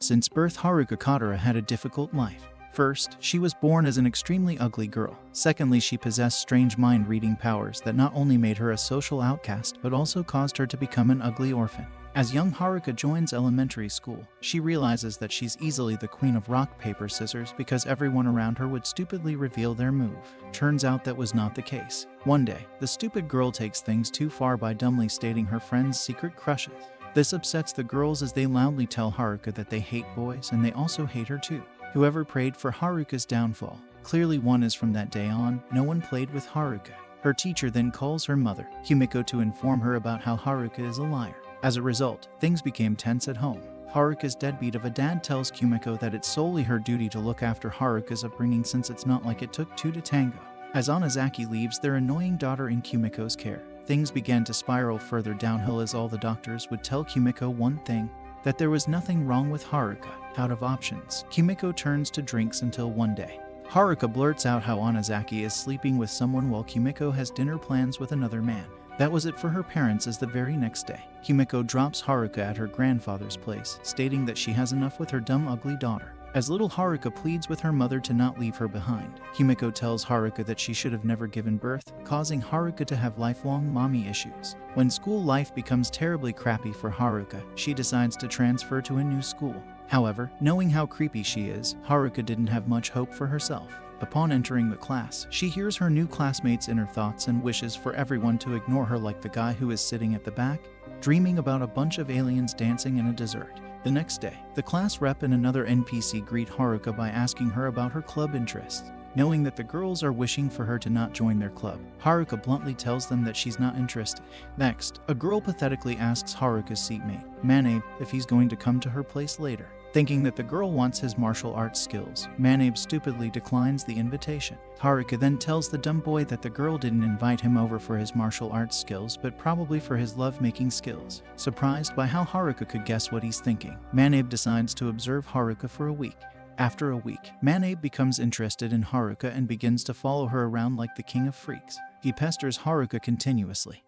Since birth, Haruka Katara had a difficult life. First, she was born as an extremely ugly girl. Secondly, she possessed strange mind-reading powers that not only made her a social outcast but also caused her to become an ugly orphan. As young Haruka joins elementary school, she realizes that she's easily the queen of rock, paper, scissors because everyone around her would stupidly reveal their move. Turns out that was not the case. One day, the stupid girl takes things too far by dumbly stating her friends' secret crushes. This upsets the girls as they loudly tell Haruka that they hate boys and they also hate her too. Whoever prayed for Haruka's downfall clearly won, as from that day on, no one played with Haruka. Her teacher then calls her mother, Kumiko, to inform her about how Haruka is a liar. As a result, things became tense at home. Haruka's deadbeat of a dad tells Kumiko that it's solely her duty to look after Haruka's upbringing since it's not like it took two to tango. As Onozaki leaves their annoying daughter in Kumiko's care, things began to spiral further downhill as all the doctors would tell Kumiko one thing, that there was nothing wrong with Haruka. Out of options, Kumiko turns to drinks until one day, Haruka blurts out how Onozaki is sleeping with someone while Kumiko has dinner plans with another man. That was it for her parents, as the very next day, Kumiko drops Haruka at her grandfather's place, stating that she has enough with her dumb, ugly daughter. As little Haruka pleads with her mother to not leave her behind, Kumiko tells Haruka that she should have never given birth, causing Haruka to have lifelong mommy issues. When school life becomes terribly crappy for Haruka, she decides to transfer to a new school. However, knowing how creepy she is, Haruka didn't have much hope for herself. Upon entering the class, she hears her new classmates' inner thoughts and wishes for everyone to ignore her, like the guy who is sitting at the back, dreaming about a bunch of aliens dancing in a dessert. The next day, the class rep and another NPC greet Haruka by asking her about her club interests. Knowing that the girls are wishing for her to not join their club, Haruka bluntly tells them that she's not interested. Next, a girl pathetically asks Haruka's seatmate, Manabe, if he's going to come to her place later. Thinking that the girl wants his martial arts skills, Manabe stupidly declines the invitation. Haruka then tells the dumb boy that the girl didn't invite him over for his martial arts skills but probably for his love-making skills. Surprised by how Haruka could guess what he's thinking, Manabe decides to observe Haruka for a week. After a week, Manabe becomes interested in Haruka and begins to follow her around like the king of freaks. He pesters Haruka continuously,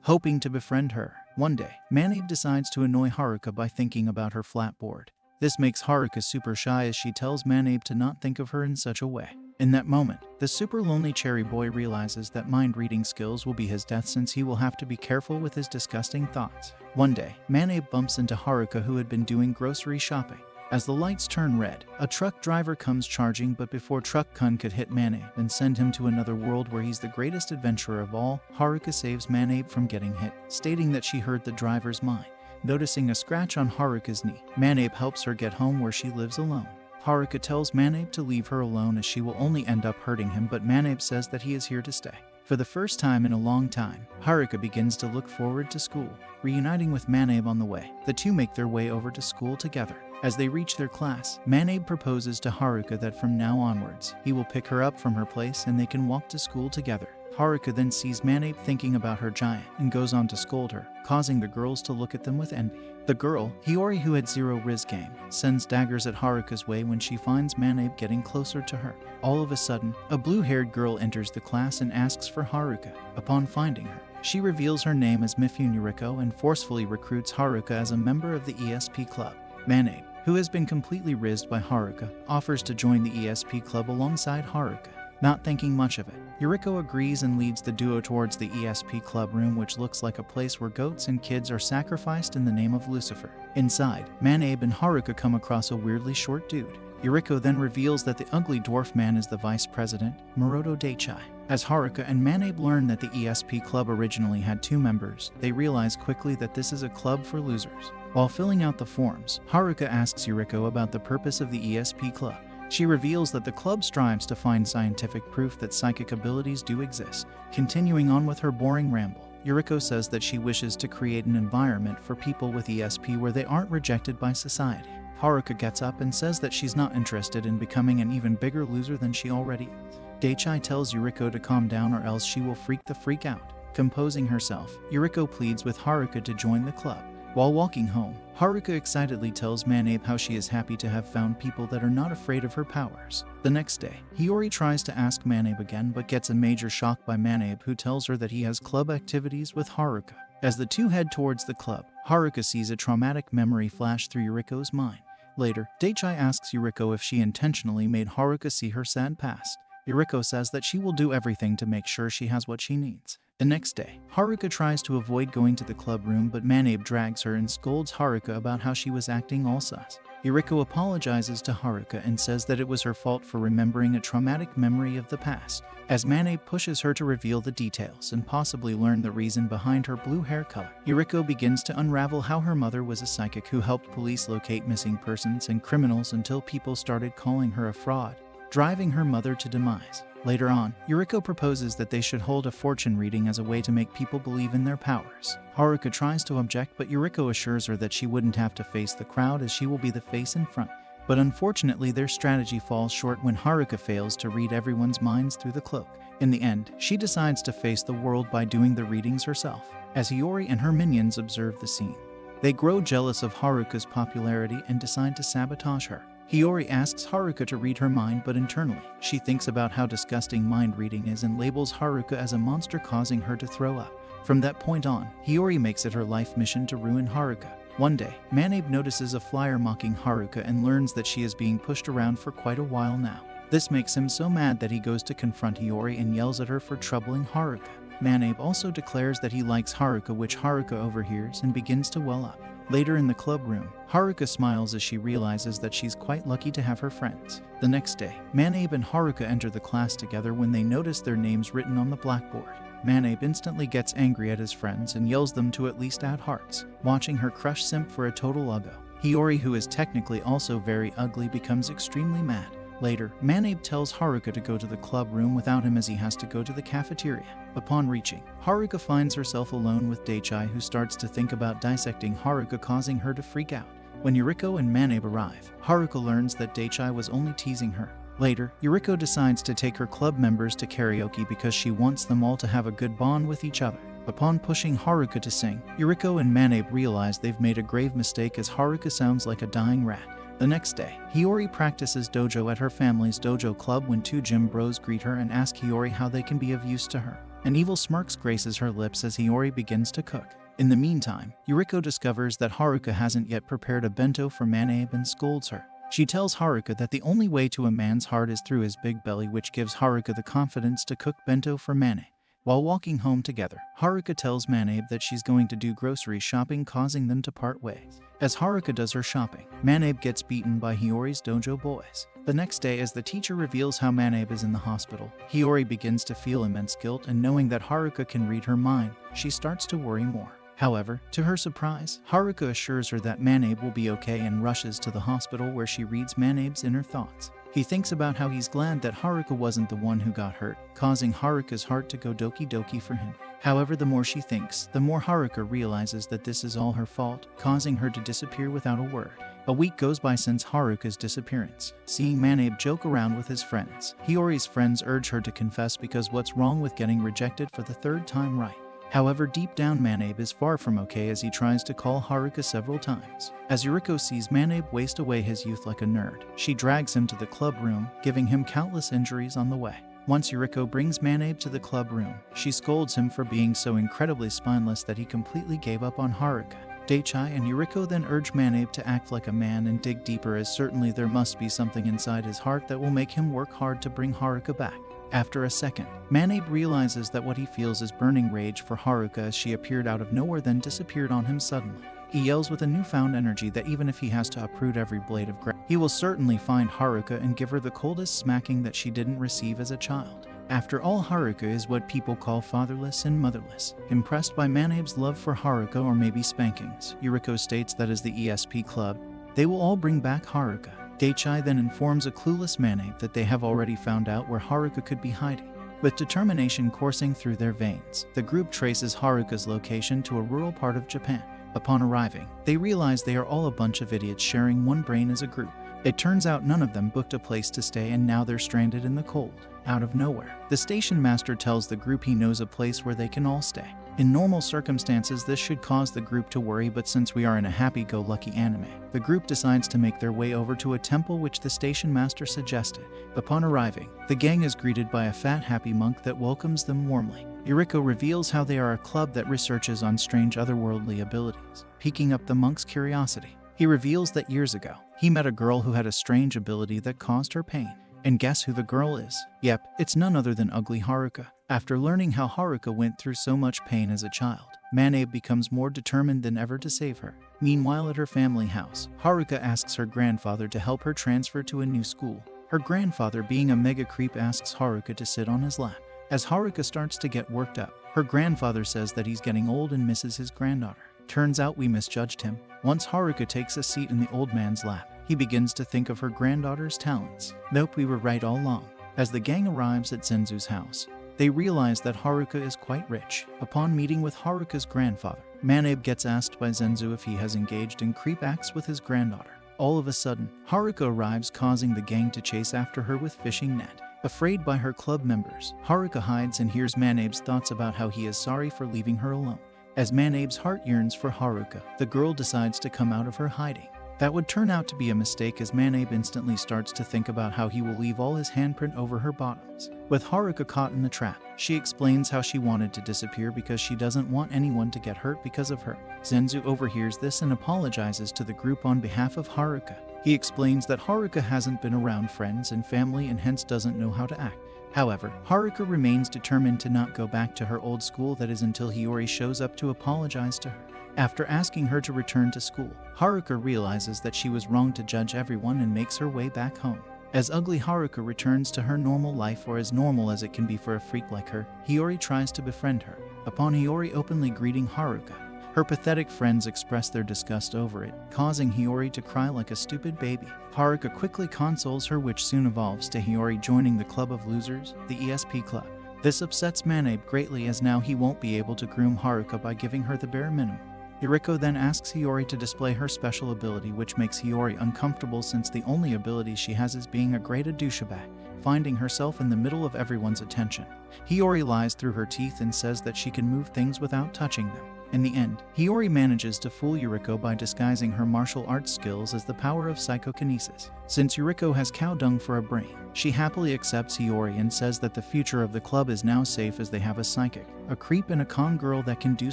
hoping to befriend her. One day, Manabe decides to annoy Haruka by thinking about her flat board. This makes Haruka super shy as she tells Manabe to not think of her in such a way. In that moment, the super lonely cherry boy realizes that mind-reading skills will be his death since he will have to be careful with his disgusting thoughts. One day, Manabe bumps into Haruka, who had been doing grocery shopping. As the lights turn red, a truck driver comes charging, but before Truck Kun could hit Manabe and send him to another world where he's the greatest adventurer of all, Haruka saves Manabe from getting hit, stating that she heard the driver's mind. Noticing a scratch on Haruka's knee, Manabe helps her get home where she lives alone. Haruka tells Manabe to leave her alone as she will only end up hurting him, but Manabe says that he is here to stay. For the first time in a long time, Haruka begins to look forward to school. Reuniting with Manabe on the way, the two make their way over to school together. As they reach their class, Manabe proposes to Haruka that from now onwards, he will pick her up from her place and they can walk to school together. Haruka then sees Manabe thinking about her giant and goes on to scold her, causing the girls to look at them with envy. The girl, Hiyori, who had zero Rizzed game, sends daggers at Haruka's way when she finds Manabe getting closer to her. All of a sudden, a blue-haired girl enters the class and asks for Haruka. Upon finding her, she reveals her name as Mifune Yuriko and forcefully recruits Haruka as a member of the ESP club. Manabe, who has been completely rizzed by Haruka, offers to join the ESP club alongside Haruka. Not thinking much of it, Yuriko agrees and leads the duo towards the ESP club room, which looks like a place where goats and kids are sacrificed in the name of Lucifer. Inside, Manabe and Haruka come across a weirdly short dude. Yuriko then reveals that the ugly dwarf man is the vice president, Moroto Daichai. As Haruka and Manabe learn that the ESP club originally had 2 members, they realize quickly that this is a club for losers. While filling out the forms, Haruka asks Yuriko about the purpose of the ESP club. She reveals that the club strives to find scientific proof that psychic abilities do exist. Continuing on with her boring ramble, Yuriko says that she wishes to create an environment for people with ESP where they aren't rejected by society. Haruka gets up and says that she's not interested in becoming an even bigger loser than she already is. Daichai tells Yuriko to calm down or else she will freak the freak out. Composing herself, Yuriko pleads with Haruka to join the club. While walking home, Haruka excitedly tells Manabe how she is happy to have found people that are not afraid of her powers. The next day, Hiyori tries to ask Manabe again but gets a major shock by Manabe, who tells her that he has club activities with Haruka. As the two head towards the club, Haruka sees a traumatic memory flash through Yuriko's mind. Later, Daichai asks Yuriko if she intentionally made Haruka see her sad past. Yuriko says that she will do everything to make sure she has what she needs. The next day, Haruka tries to avoid going to the club room, but Manabe drags her and scolds Haruka about how she was acting all sus. Yuriko apologizes to Haruka and says that it was her fault for remembering a traumatic memory of the past, as Manabe pushes her to reveal the details and possibly learn the reason behind her blue hair color. Yuriko begins to unravel how her mother was a psychic who helped police locate missing persons and criminals until people started calling her a fraud, driving her mother to demise. Later on, Yuriko proposes that they should hold a fortune reading as a way to make people believe in their powers. Haruka tries to object, but Yuriko assures her that she wouldn't have to face the crowd as she will be the face in front. But unfortunately, their strategy falls short when Haruka fails to read everyone's minds through the cloak. In the end, she decides to face the world by doing the readings herself, as Hiyori and her minions observe the scene. They grow jealous of Haruka's popularity and decide to sabotage her. Hiyori asks Haruka to read her mind, but internally, she thinks about how disgusting mind reading is and labels Haruka as a monster, causing her to throw up. From that point on, Hiyori makes it her life mission to ruin Haruka. One day, Manabe notices a flyer mocking Haruka and learns that she is being pushed around for quite a while now. This makes him so mad that he goes to confront Hiyori and yells at her for troubling Haruka. Manabe also declares that he likes Haruka, which Haruka overhears and begins to well up. Later in the club room, Haruka smiles as she realizes that she's quite lucky to have her friends. The next day, Manabe and Haruka enter the class together when they notice their names written on the blackboard. Manabe instantly gets angry at his friends and yells them to at least add hearts, watching her crush simp for a total uggo. Hiyori, who is technically also very ugly, becomes extremely mad. Later, Manabe tells Haruka to go to the club room without him as he has to go to the cafeteria. Upon reaching, Haruka finds herself alone with Daichai, who starts to think about dissecting Haruka, causing her to freak out. When Yuriko and Manabe arrive, Haruka learns that Daichai was only teasing her. Later, Yuriko decides to take her club members to karaoke because she wants them all to have a good bond with each other. Upon pushing Haruka to sing, Yuriko and Manabe realize they've made a grave mistake as Haruka sounds like a dying rat. The next day, Hiyori practices dojo at her family's dojo club when two gym bros greet her and ask Hiyori how they can be of use to her. An evil smirk graces her lips as Hiyori begins to cook. In the meantime, Yuriko discovers that Haruka hasn't yet prepared a bento for Manabe and scolds her. She tells Haruka that the only way to a man's heart is through his big belly, which gives Haruka the confidence to cook bento for Manabe. While walking home together, Haruka tells Manabe that she's going to do grocery shopping, causing them to part ways. As Haruka does her shopping, Manabe gets beaten by Hiyori's dojo boys. The next day, as the teacher reveals how Manabe is in the hospital, Hiyori begins to feel immense guilt, and knowing that Haruka can read her mind, she starts to worry more. However, to her surprise, Haruka assures her that Manabe will be okay and rushes to the hospital where she reads Manabe's inner thoughts. He thinks about how he's glad that Haruka wasn't the one who got hurt, causing Haruka's heart to go doki doki for him. However, the more she thinks, the more Haruka realizes that this is all her fault, causing her to disappear without a word. A week goes by since Haruka's disappearance. Seeing Manabe joke around with his friends, Hiyori's friends urge her to confess because what's wrong with getting rejected for the third time right? However, deep down, Manabe is far from okay as he tries to call Haruka several times. As Yuriko sees Manabe waste away his youth like a nerd, she drags him to the club room, giving him countless injuries on the way. Once Yuriko brings Manabe to the club room, she scolds him for being so incredibly spineless that he completely gave up on Haruka. Daichai and Yuriko then urge Manabe to act like a man and dig deeper, as certainly there must be something inside his heart that will make him work hard to bring Haruka back. After a second, Manabe realizes that what he feels is burning rage for Haruka as she appeared out of nowhere then disappeared on him suddenly. He yells with a newfound energy that even if he has to uproot every blade of grass, he will certainly find Haruka and give her the coldest smacking that she didn't receive as a child. After all, Haruka is what people call fatherless and motherless. Impressed by Manabe's love for Haruka, or maybe spankings, Yuriko states that as the ESP club, they will all bring back Haruka. Daichai then informs a clueless Manabe that they have already found out where Haruka could be hiding. With determination coursing through their veins, the group traces Haruka's location to a rural part of Japan. Upon arriving, they realize they are all a bunch of idiots sharing one brain as a group. It turns out none of them booked a place to stay, and now they're stranded in the cold. Out of nowhere, the station master tells the group he knows a place where they can all stay. In normal circumstances, this should cause the group to worry, but since we are in a happy-go-lucky anime, the group decides to make their way over to a temple which the station master suggested. Upon arriving, the gang is greeted by a fat, happy monk that welcomes them warmly. Yuriko reveals how they are a club that researches on strange otherworldly abilities, piquing up the monk's curiosity. He reveals that years ago, he met a girl who had a strange ability that caused her pain. And guess who the girl is? Yep, it's none other than ugly Haruka. After learning how Haruka went through so much pain as a child, Manabe becomes more determined than ever to save her. Meanwhile, at her family house, Haruka asks her grandfather to help her transfer to a new school. Her grandfather, being a mega creep, asks Haruka to sit on his lap. As Haruka starts to get worked up, her grandfather says that he's getting old and misses his granddaughter. Turns out we misjudged him. Once Haruka takes a seat in the old man's lap, he begins to think of her granddaughter's talents. Nope, we were right all along. As the gang arrives at Zenzu's house, they realize that Haruka is quite rich. Upon meeting with Haruka's grandfather, Manabe gets asked by Zenzu if he has engaged in creep acts with his granddaughter. All of a sudden, Haruka arrives, causing the gang to chase after her with fishing net. Afraid by her club members, Haruka hides and hears Manabe's thoughts about how he is sorry for leaving her alone. As Manabe's heart yearns for Haruka, the girl decides to come out of her hiding. That would turn out to be a mistake, as Manabe instantly starts to think about how he will leave all his handprint over her bottoms. With Haruka caught in the trap, she explains how she wanted to disappear because she doesn't want anyone to get hurt because of her. Zenzu overhears this and apologizes to the group on behalf of Haruka. He explains that Haruka hasn't been around friends and family and hence doesn't know how to act. However, Haruka remains determined to not go back to her old school, that is until Hiyori shows up to apologize to her. After asking her to return to school, Haruka realizes that she was wrong to judge everyone and makes her way back home. As ugly Haruka returns to her normal life, or as normal as it can be for a freak like her, Hiyori tries to befriend her. Upon Hiyori openly greeting Haruka, her pathetic friends express their disgust over it, causing Hiyori to cry like a stupid baby. Haruka quickly consoles her, which soon evolves to Hiyori joining the Club of Losers, the ESP Club. This upsets Manabe greatly, as now he won't be able to groom Haruka by giving her the bare minimum. Yuriko then asks Hiyori to display her special ability, which makes Hiyori uncomfortable since the only ability she has is being a great douchebag, finding herself in the middle of everyone's attention. Hiyori lies through her teeth and says that she can move things without touching them. In the end, Hiyori manages to fool Yuriko by disguising her martial arts skills as the power of psychokinesis. Since Yuriko has cow dung for a brain, she happily accepts Hiyori and says that the future of the club is now safe as they have a psychic, a creep, and a con girl that can do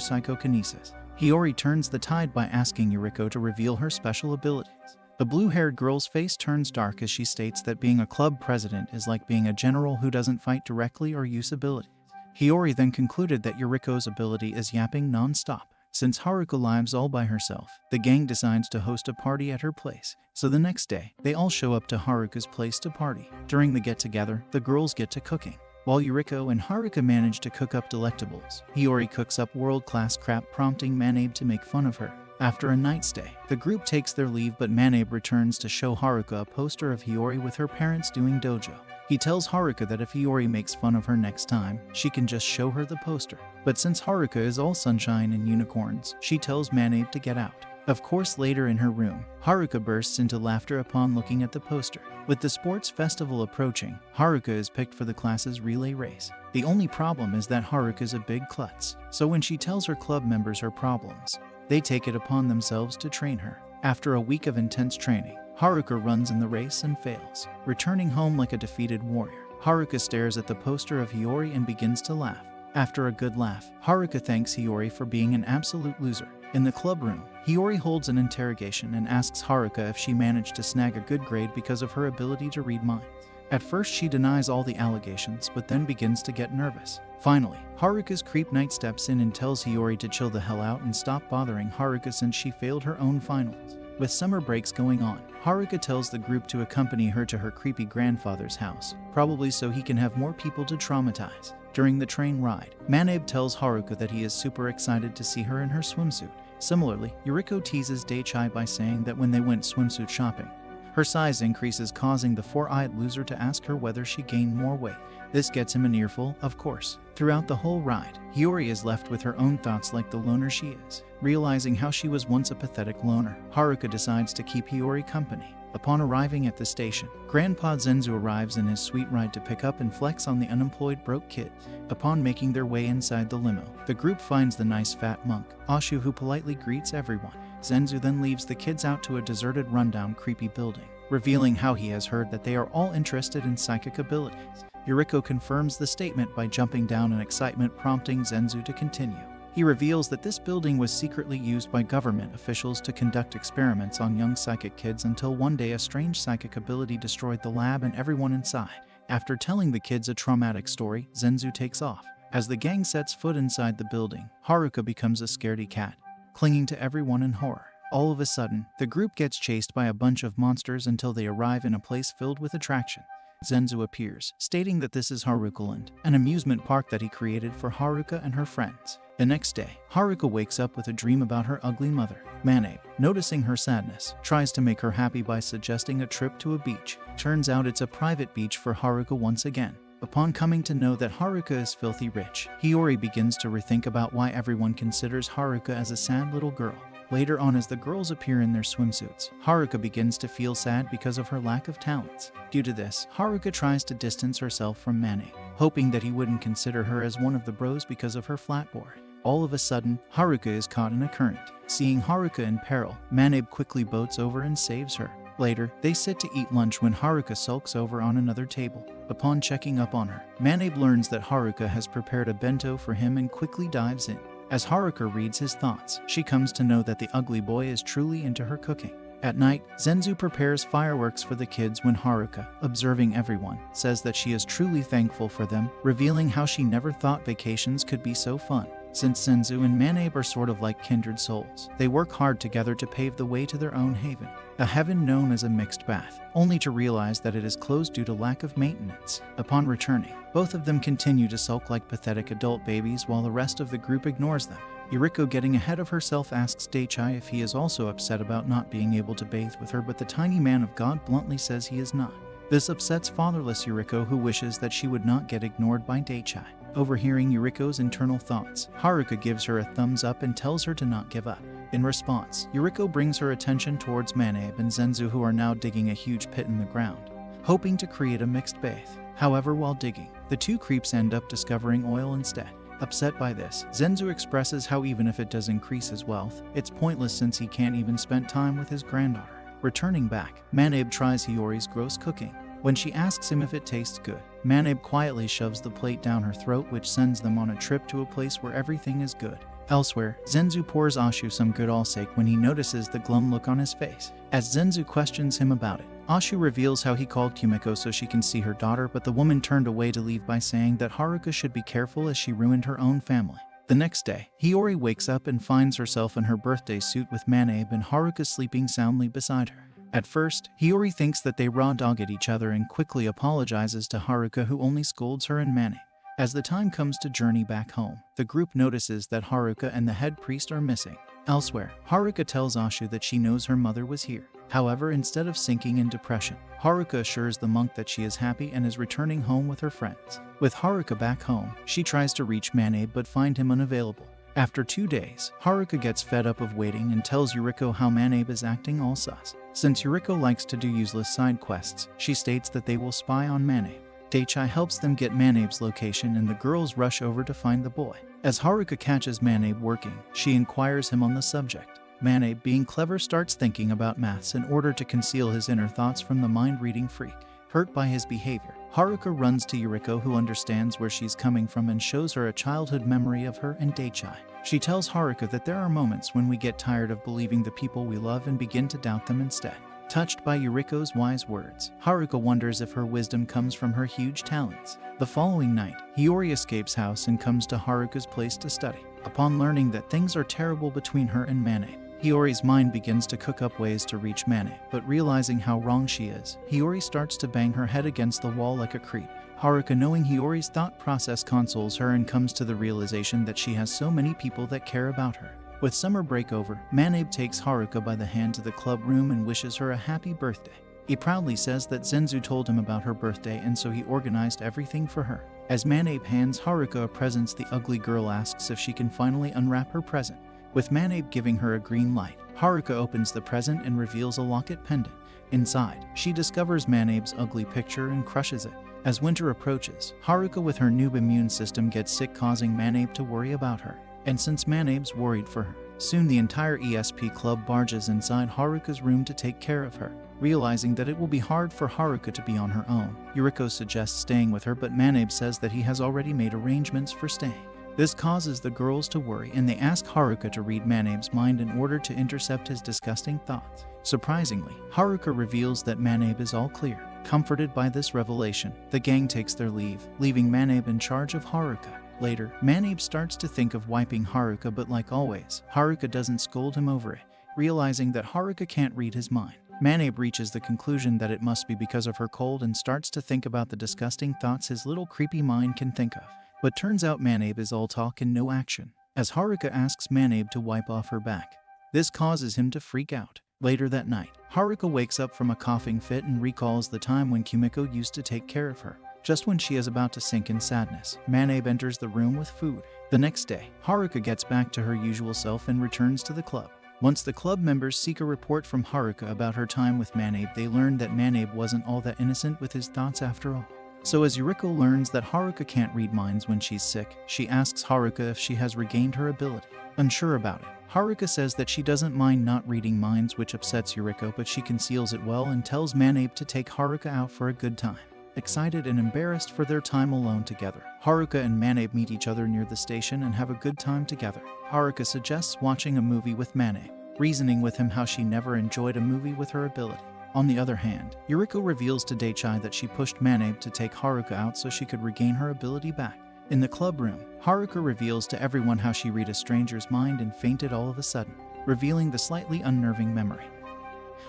psychokinesis. Hiyori turns the tide by asking Yuriko to reveal her special abilities. The blue-haired girl's face turns dark as she states that being a club president is like being a general who doesn't fight directly or use abilities. Hiyori then concluded that Yuriko's ability is yapping non-stop. Since Haruka lives all by herself, the gang decides to host a party at her place. So the next day, they all show up to Haruka's place to party. During the get-together, the girls get to cooking. While Yuriko and Haruka manage to cook up delectables, Hiyori cooks up world-class crap, prompting Manabe to make fun of her. After a night stay, the group takes their leave, but Manabe returns to show Haruka a poster of Hiyori with her parents doing dojo. He tells Haruka that if Hiyori makes fun of her next time, she can just show her the poster. But since Haruka is all sunshine and unicorns, she tells Manabe to get out. Of course, later in her room, Haruka bursts into laughter upon looking at the poster. With the sports festival approaching, Haruka is picked for the class's relay race. The only problem is that Haruka is a big klutz, so when she tells her club members her problems, they take it upon themselves to train her. After a week of intense training, Haruka runs in the race and fails. Returning home like a defeated warrior, Haruka stares at the poster of Hiyori and begins to laugh. After a good laugh, Haruka thanks Hiyori for being an absolute loser. In the club room, Hiyori holds an interrogation and asks Haruka if she managed to snag a good grade because of her ability to read minds. At first she denies all the allegations, but then begins to get nervous. Finally, Haruka's creep knight steps in and tells Hiyori to chill the hell out and stop bothering Haruka since she failed her own finals. With summer breaks going on, Haruka tells the group to accompany her to her creepy grandfather's house, probably so he can have more people to traumatize. During the train ride, Manabe tells Haruka that he is super excited to see her in her swimsuit. Similarly, Yuriko teases Daichai by saying that when they went swimsuit shopping, her size increases, causing the four-eyed loser to ask her whether she gained more weight. This gets him an earful, of course. Throughout the whole ride, Hiyori is left with her own thoughts like the loner she is. Realizing how she was once a pathetic loner, Haruka decides to keep Hiyori company. Upon arriving at the station, Grandpa Zenzu arrives in his sweet ride to pick up and flex on the unemployed broke kid. Upon making their way inside the limo, the group finds the nice fat monk, Ashu, who politely greets everyone. Zenzu then leaves the kids out to a deserted, rundown, creepy building, revealing how he has heard that they are all interested in psychic abilities. Yuriko confirms the statement by jumping down in excitement, prompting Zenzu to continue. He reveals that this building was secretly used by government officials to conduct experiments on young psychic kids until one day a strange psychic ability destroyed the lab and everyone inside. After telling the kids a traumatic story, Zenzu takes off. As the gang sets foot inside the building, Haruka becomes a scaredy cat, clinging to everyone in horror. All of a sudden, the group gets chased by a bunch of monsters until they arrive in a place filled with attraction. Zenzu appears, stating that this is Harukaland, an amusement park that he created for Haruka and her friends. The next day, Haruka wakes up with a dream about her ugly mother. Manabe, noticing her sadness, tries to make her happy by suggesting a trip to a beach. Turns out it's a private beach for Haruka once again. Upon coming to know that Haruka is filthy rich, Hiyori begins to rethink about why everyone considers Haruka as a sad little girl. Later on, as the girls appear in their swimsuits, Haruka begins to feel sad because of her lack of talents. Due to this, Haruka tries to distance herself from Manabe, hoping that he wouldn't consider her as one of the bros because of her flatboard. All of a sudden, Haruka is caught in a current. Seeing Haruka in peril, Manabe quickly boats over and saves her. Later, they sit to eat lunch when Haruka sulks over on another table. Upon checking up on her, Manabe learns that Haruka has prepared a bento for him and quickly dives in. As Haruka reads his thoughts, she comes to know that the ugly boy is truly into her cooking. At night, Zenzu prepares fireworks for the kids when Haruka, observing everyone, says that she is truly thankful for them, revealing how she never thought vacations could be so fun. Since Zenzu and Manabe are sort of like kindred souls, they work hard together to pave the way to their own haven, a heaven known as a mixed bath, only to realize that it is closed due to lack of maintenance. Upon returning, both of them continue to sulk like pathetic adult babies while the rest of the group ignores them. Yuriko, getting ahead of herself, asks Daichai if he is also upset about not being able to bathe with her, but the tiny man of God bluntly says he is not. This upsets fatherless Yuriko, who wishes that she would not get ignored by Daichai. Overhearing Yuriko's internal thoughts, Haruka gives her a thumbs up and tells her to not give up. In response, Yuriko brings her attention towards Manabe and Zenzu, who are now digging a huge pit in the ground, hoping to create a mixed bath. However, while digging, the two creeps end up discovering oil instead. Upset by this, Zenzu expresses how even if it does increase his wealth, it's pointless since he can't even spend time with his granddaughter. Returning back, Manabe tries Hiyori's gross cooking. When she asks him if it tastes good, Manabe quietly shoves the plate down her throat, which sends them on a trip to a place where everything is good. Elsewhere, Zenzu pours Ashu some good allsake when he notices the glum look on his face. As Zenzu questions him about it, Ashu reveals how he called Kumiko so she can see her daughter, but the woman turned away to leave by saying that Haruka should be careful as she ruined her own family. The next day, Hiyori wakes up and finds herself in her birthday suit with Manabe and Haruka sleeping soundly beside her. At first, Hiyori thinks that they raw dog at each other and quickly apologizes to Haruka, who only scolds her and Manabe. As the time comes to journey back home, the group notices that Haruka and the head priest are missing. Elsewhere, Haruka tells Ashu that she knows her mother was here. However, instead of sinking in depression, Haruka assures the monk that she is happy and is returning home with her friends. With Haruka back home, she tries to reach Manabe but find him unavailable. After 2 days, Haruka gets fed up of waiting and tells Yuriko how Manabe is acting all sus. Since Yuriko likes to do useless side quests, she states that they will spy on Manabe. Daichai helps them get Manabe's location and the girls rush over to find the boy. As Haruka catches Manabe working, she inquires him on the subject. Manabe, being clever, starts thinking about maths in order to conceal his inner thoughts from the mind-reading freak. Hurt by his behavior, Haruka runs to Yuriko, who understands where she's coming from and shows her a childhood memory of her and Daichai. She tells Haruka that there are moments when we get tired of believing the people we love and begin to doubt them instead. Touched by Yuriko's wise words, Haruka wonders if her wisdom comes from her huge talents. The following night, Hiyori escapes house and comes to Haruka's place to study. Upon learning that things are terrible between her and Manabe, Hiyori's mind begins to cook up ways to reach Manabe, but realizing how wrong she is, Hiyori starts to bang her head against the wall like a creep. Haruka, knowing Hiyori's thought process, consoles her and comes to the realization that she has so many people that care about her. With summer break over, Manabe takes Haruka by the hand to the club room and wishes her a happy birthday. He proudly says that Zenzu told him about her birthday and so he organized everything for her. As Manabe hands Haruka a present, the ugly girl asks if she can finally unwrap her present. With Manabe giving her a green light, Haruka opens the present and reveals a locket pendant. Inside, she discovers Manabe's ugly picture and crushes it. As winter approaches, Haruka with her noob immune system gets sick, causing Manabe to worry about her. And since Manabe's worried for her, soon the entire ESP club barges inside Haruka's room to take care of her. Realizing that it will be hard for Haruka to be on her own, Yuriko suggests staying with her, but Manabe says that he has already made arrangements for staying. This causes the girls to worry and they ask Haruka to read Manabe's mind in order to intercept his disgusting thoughts. Surprisingly, Haruka reveals that Manabe is all clear. Comforted by this revelation, the gang takes their leave, leaving Manabe in charge of Haruka. Later, Manabe starts to think of wiping Haruka, but like always, Haruka doesn't scold him over it. Realizing that Haruka can't read his mind, Manabe reaches the conclusion that it must be because of her cold and starts to think about the disgusting thoughts his little creepy mind can think of. But turns out Manabe is all talk and no action, as Haruka asks Manabe to wipe off her back. This causes him to freak out. Later that night, Haruka wakes up from a coughing fit and recalls the time when Kumiko used to take care of her. Just when she is about to sink in sadness, Manabe enters the room with food. The next day, Haruka gets back to her usual self and returns to the club. Once the club members seek a report from Haruka about her time with Manabe, they learn that Manabe wasn't all that innocent with his thoughts after all. So as Yuriko learns that Haruka can't read minds when she's sick, she asks Haruka if she has regained her ability. Unsure about it, Haruka says that she doesn't mind not reading minds, which upsets Yuriko, but she conceals it well and tells Manabe to take Haruka out for a good time. Excited and embarrassed for their time alone together, Haruka and Manabe meet each other near the station and have a good time together. Haruka suggests watching a movie with Manabe, reasoning with him how she never enjoyed a movie with her ability. On the other hand, Yuriko reveals to Daichai that she pushed Manabe to take Haruka out so she could regain her ability back. In the club room, Haruka reveals to everyone how she read a stranger's mind and fainted all of a sudden, revealing the slightly unnerving memory.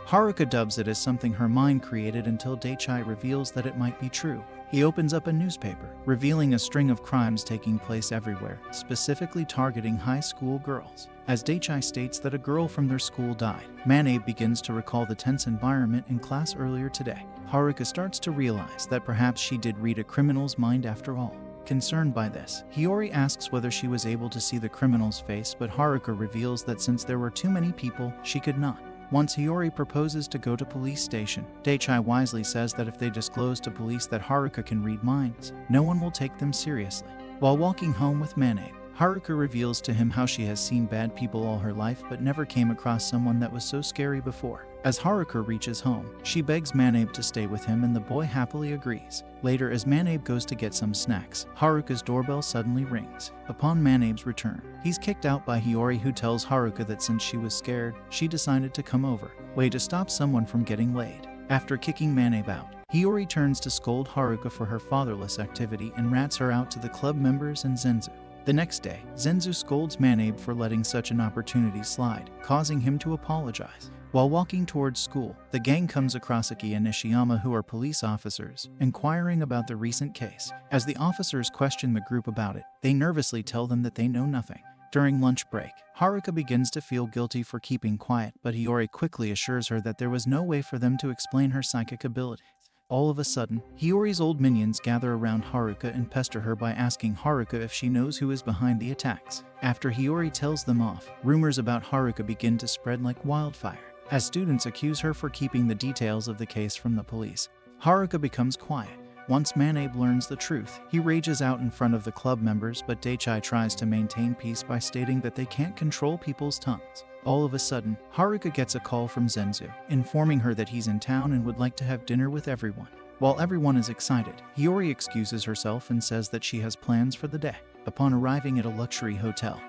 Haruka dubs it as something her mind created until Daichai reveals that it might be true. He opens up a newspaper, revealing a string of crimes taking place everywhere, specifically targeting high school girls. As Daichai states that a girl from their school died, Manabe begins to recall the tense environment in class earlier today. Haruka starts to realize that perhaps she did read a criminal's mind after all. Concerned by this, Hiyori asks whether she was able to see the criminal's face, but Haruka reveals that since there were too many people, she could not. Once Hiyori proposes to go to police station, Daichai wisely says that if they disclose to police that Haruka can read minds, no one will take them seriously. While walking home with Manabe, Haruka reveals to him how she has seen bad people all her life but never came across someone that was so scary before. As Haruka reaches home, she begs Manabe to stay with him and the boy happily agrees. Later, as Manabe goes to get some snacks, Haruka's doorbell suddenly rings. Upon Manabe's return, he's kicked out by Hiyori, who tells Haruka that since she was scared, she decided to come over, way to stop someone from getting laid. After kicking Manabe out, Hiyori turns to scold Haruka for her fatherless activity and rats her out to the club members and Zenzu. The next day, Zenzu scolds Manabe for letting such an opportunity slide, causing him to apologize. While walking towards school, the gang comes across Aki and Nishiyama, who are police officers, inquiring about the recent case. As the officers question the group about it, they nervously tell them that they know nothing. During lunch break, Haruka begins to feel guilty for keeping quiet, but Hiyori quickly assures her that there was no way for them to explain her psychic abilities. All of a sudden, Hiyori's old minions gather around Haruka and pester her by asking Haruka if she knows who is behind the attacks. After Hiyori tells them off, rumors about Haruka begin to spread like wildfire, as students accuse her for keeping the details of the case from the police. Haruka becomes quiet. Once Manabe learns the truth, he rages out in front of the club members, but Daichai tries to maintain peace by stating that they can't control people's tongues. All of a sudden, Haruka gets a call from Zenzu, informing her that he's in town and would like to have dinner with everyone. While everyone is excited, Hiyori excuses herself and says that she has plans for the day. Upon arriving at a luxury hotel,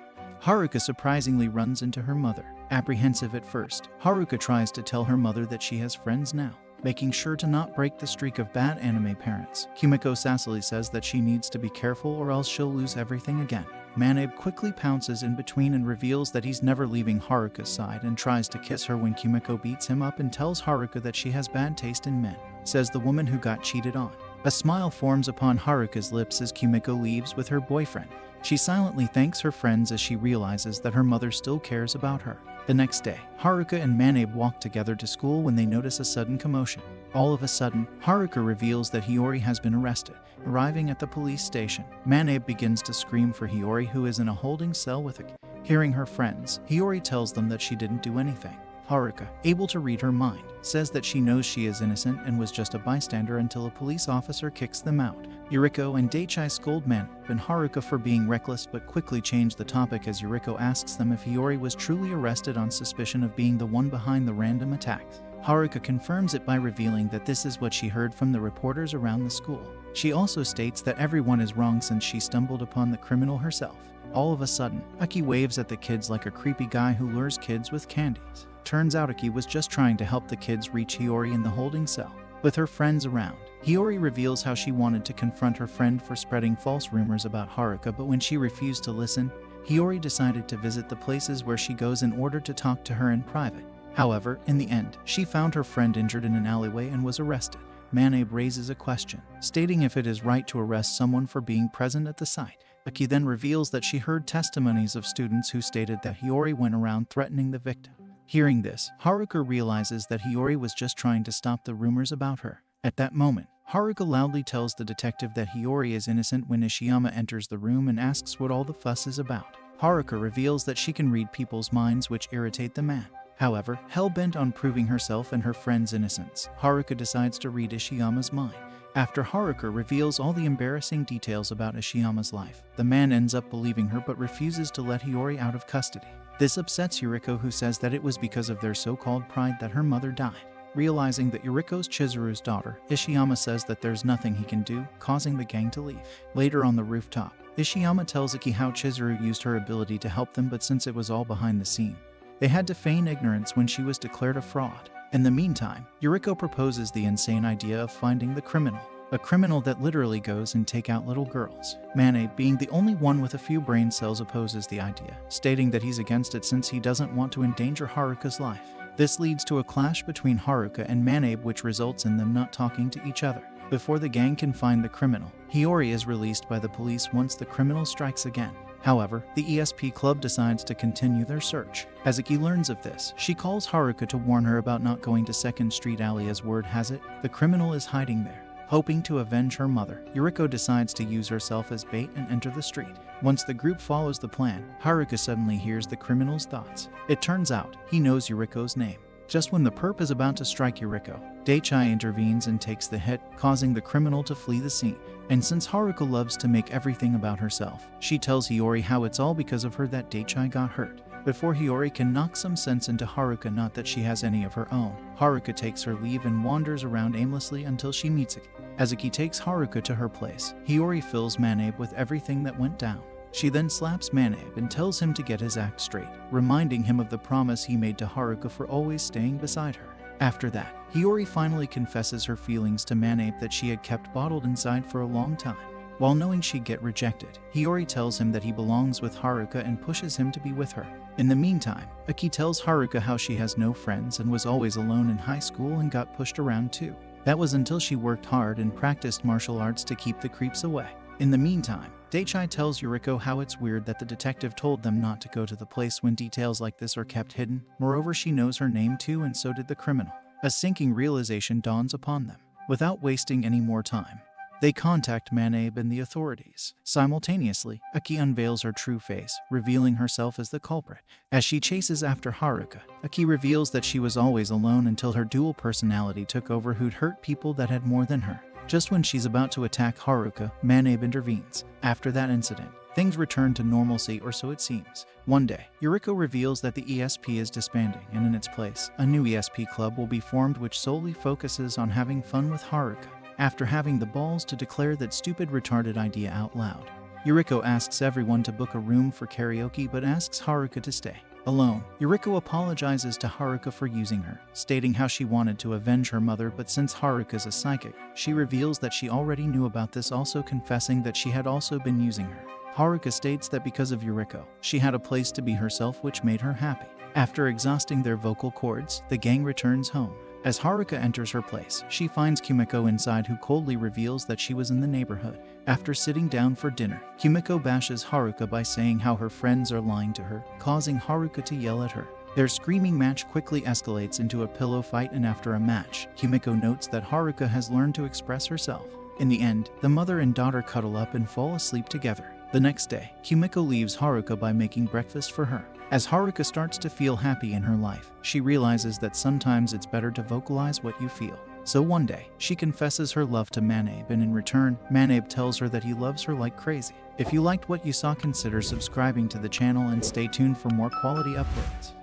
Haruka surprisingly runs into her mother. Apprehensive at first, Haruka tries to tell her mother that she has friends now, making sure to not break the streak of bad anime parents. Kumiko sassily says that she needs to be careful or else she'll lose everything again. Manabe quickly pounces in between and reveals that he's never leaving Haruka's side and tries to kiss her when Kumiko beats him up and tells Haruka that she has bad taste in men, says the woman who got cheated on. A smile forms upon Haruka's lips as Kumiko leaves with her boyfriend. She silently thanks her friends as she realizes that her mother still cares about her. The next day, Haruka and Manabe walk together to school when they notice a sudden commotion. All of a sudden, Haruka reveals that Hiyori has been arrested. Arriving at the police station, Manabe begins to scream for Hiyori, who is in a holding cell with Aki. Hearing her friends, Hiyori tells them that she didn't do anything. Haruka, able to read her mind, says that she knows she is innocent and was just a bystander until a police officer kicks them out. Yuriko and Daichai scold Manabe and Haruka for being reckless, but quickly change the topic as Yuriko asks them if Hiyori was truly arrested on suspicion of being the one behind the random attacks. Haruka confirms it by revealing that this is what she heard from the reporters around the school. She also states that everyone is wrong since she stumbled upon the criminal herself. All of a sudden, Aki waves at the kids like a creepy guy who lures kids with candies. Turns out Aki was just trying to help the kids reach Hiyori in the holding cell. With her friends around, Hiyori reveals how she wanted to confront her friend for spreading false rumors about Haruka, but when she refused to listen, Hiyori decided to visit the places where she goes in order to talk to her in private. However, in the end, she found her friend injured in an alleyway and was arrested. Manabe raises a question, stating if it is right to arrest someone for being present at the site. Aki then reveals that she heard testimonies of students who stated that Hiyori went around threatening the victim. Hearing this, Haruka realizes that Hiyori was just trying to stop the rumors about her. At that moment, Haruka loudly tells the detective that Hiyori is innocent when Ishiyama enters the room and asks what all the fuss is about. Haruka reveals that she can read people's minds, which irritate the man. However, hell-bent on proving herself and her friend's innocence, Haruka decides to read Ishiyama's mind. After Haruka reveals all the embarrassing details about Ishiyama's life, the man ends up believing her but refuses to let Hiyori out of custody. This upsets Yuriko, who says that it was because of their so-called pride that her mother died. Realizing that Yuriko's Chizuru's daughter, Ishiyama says that there's nothing he can do, causing the gang to leave. Later on the rooftop, Ishiyama tells Iki how Chizuru used her ability to help them, but since it was all behind the scene, they had to feign ignorance when she was declared a fraud. In the meantime, Yuriko proposes the insane idea of finding the criminal, a criminal that literally goes and take out little girls. Manabe, being the only one with a few brain cells, opposes the idea, stating that he's against it since he doesn't want to endanger Haruka's life. This leads to a clash between Haruka and Manabe, which results in them not talking to each other. Before the gang can find the criminal, Hiyori is released by the police once the criminal strikes again. However, the ESP club decides to continue their search. As Iki learns of this, she calls Haruka to warn her about not going to 2nd Street Alley, as word has it, the criminal is hiding there. Hoping to avenge her mother, Yuriko decides to use herself as bait and enter the street. Once the group follows the plan, Haruka suddenly hears the criminal's thoughts. It turns out, he knows Yuriko's name. Just when the perp is about to strike Yuriko, Daichai intervenes and takes the hit, causing the criminal to flee the scene. And since Haruka loves to make everything about herself, she tells Hiyori how it's all because of her that Daichai got hurt. Before Hiyori can knock some sense into Haruka, not that she has any of her own, Haruka takes her leave and wanders around aimlessly until she meets Iki. As Iki takes Haruka to her place, Hiyori fills Manabe with everything that went down. She then slaps Manabe and tells him to get his act straight, reminding him of the promise he made to Haruka for always staying beside her. After that, Hiyori finally confesses her feelings to Manabe that she had kept bottled inside for a long time. While knowing she'd get rejected, Hiyori tells him that he belongs with Haruka and pushes him to be with her. In the meantime, Aki tells Haruka how she has no friends and was always alone in high school and got pushed around too. That was until she worked hard and practiced martial arts to keep the creeps away. In the meantime, Daichai tells Yuriko how it's weird that the detective told them not to go to the place when details like this are kept hidden. Moreover, she knows her name too, and so did the criminal. A sinking realization dawns upon them. Without wasting any more time, they contact Manabe and the authorities. Simultaneously, Aki unveils her true face, revealing herself as the culprit. As she chases after Haruka, Aki reveals that she was always alone until her dual personality took over, who'd hurt people that had more than her. Just when she's about to attack Haruka, Manabe intervenes. After that incident, things return to normalcy, or so it seems. One day, Yuriko reveals that the ESP is disbanding, and in its place, a new ESP club will be formed which solely focuses on having fun with Haruka. After having the balls to declare that stupid retarded idea out loud, Yuriko asks everyone to book a room for karaoke but asks Haruka to stay. Alone, Yuriko apologizes to Haruka for using her, stating how she wanted to avenge her mother, but since Haruka's a psychic, she reveals that she already knew about this, also confessing that she had also been using her. Haruka states that because of Yuriko, she had a place to be herself, which made her happy. After exhausting their vocal cords, the gang returns home. As Haruka enters her place, she finds Kumiko inside, who coldly reveals that she was in the neighborhood. After sitting down for dinner, Kumiko bashes Haruka by saying how her friends are lying to her, causing Haruka to yell at her. Their screaming match quickly escalates into a pillow fight, and after a match, Kumiko notes that Haruka has learned to express herself. In the end, the mother and daughter cuddle up and fall asleep together. The next day, Kumiko leaves Haruka by making breakfast for her. As Haruka starts to feel happy in her life, she realizes that sometimes it's better to vocalize what you feel. So one day, she confesses her love to Manabe, and in return, Manabe tells her that he loves her like crazy. If you liked what you saw, consider subscribing to the channel and stay tuned for more quality uploads.